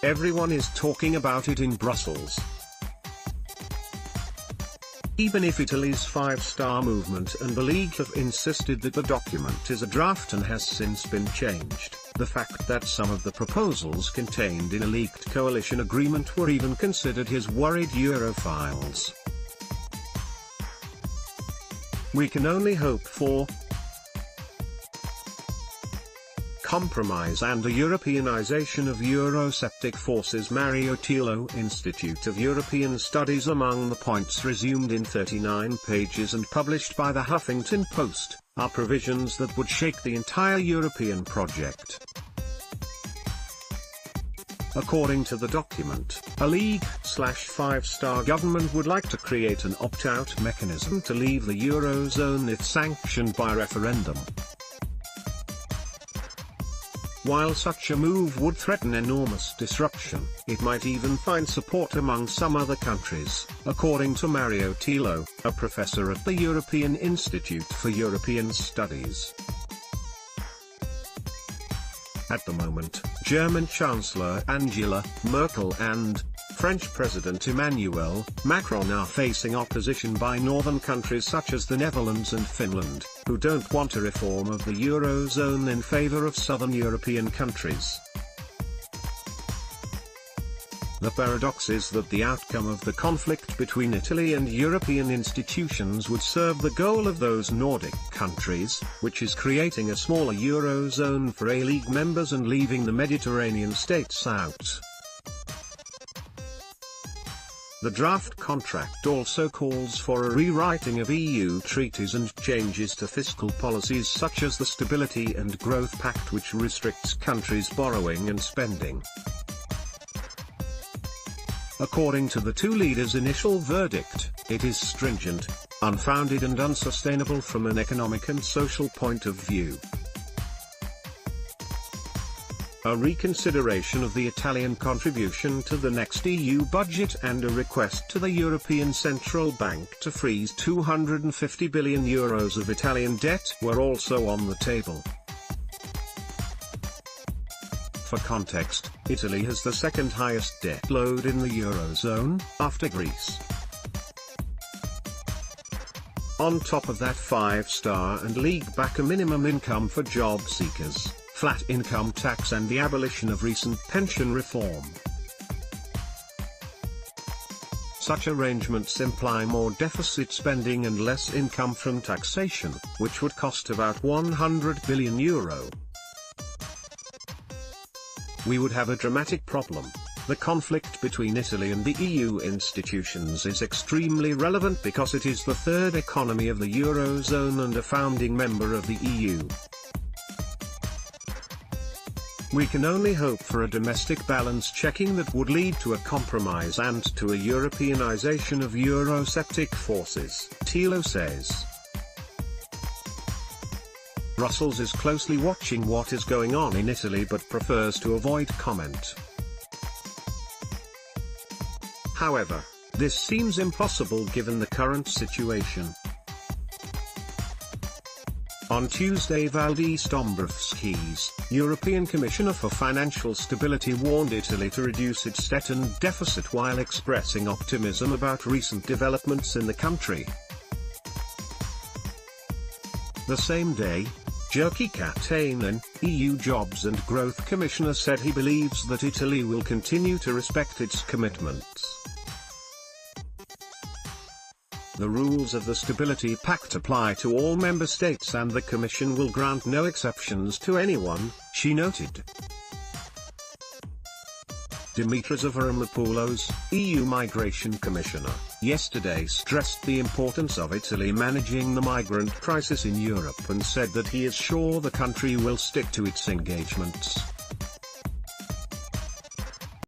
everyone is talking about it in Brussels. Even if Italy's five-star movement and the League have insisted that the document is a draft and has since been changed, the fact that some of the proposals contained in a leaked coalition agreement were even considered has worried Europhiles. We can only hope for compromise and a Europeanization of Eurosceptic forces. Mario Tilo, Institute of European Studies. Among the points resumed in 39 pages and published by the Huffington Post, are provisions that would shake the entire European project. According to the document, a League/5-star government would like to create an opt-out mechanism to leave the Eurozone if sanctioned by referendum. While such a move would threaten enormous disruption, it might even find support among some other countries, according to Mario Tilo, a professor at the European Institute for European Studies. At the moment, German Chancellor Angela Merkel and French President Emmanuel Macron are facing opposition by northern countries such as the Netherlands and Finland, who don't want a reform of the Eurozone in favor of southern European countries. The paradox is that the outcome of the conflict between Italy and European institutions would serve the goal of those Nordic countries, which is creating a smaller Eurozone for A-League members and leaving the Mediterranean states out. The draft contract also calls for a rewriting of EU treaties and changes to fiscal policies such as the Stability and Growth Pact, which restricts countries' borrowing and spending. According to the two leaders' initial verdict, it is stringent, unfounded and unsustainable from an economic and social point of view. A reconsideration of the Italian contribution to the next EU budget and a request to the European Central Bank to freeze €250 billion of Italian debt were also on the table. For context, Italy has the second highest debt load in the Eurozone, after Greece. On top of that, 5-star and League back a minimum income for job seekers, flat income tax and the abolition of recent pension reform. Such arrangements imply more deficit spending and less income from taxation, which would cost about €100 billion. We would have a dramatic problem. The conflict between Italy and the EU institutions is extremely relevant because it is the third economy of the Eurozone and a founding member of the EU. We can only hope for a domestic balance checking that would lead to a compromise and to a Europeanization of Eurosceptic forces, Tilo says. Brussels is closely watching what is going on in Italy but prefers to avoid comment. However, this seems impossible given the current situation. On Tuesday, Valdis Dombrovskis, European Commissioner for Financial Stability, warned Italy to reduce its debt and deficit while expressing optimism about recent developments in the country. The same day, Jyrki Katainen, EU Jobs and Growth Commissioner, said he believes that Italy will continue to respect its commitments. The rules of the Stability Pact apply to all member states and the Commission will grant no exceptions to anyone, she noted. Dimitris Avramopoulos, EU Migration Commissioner, yesterday stressed the importance of Italy managing the migrant crisis in Europe and said that he is sure the country will stick to its engagements.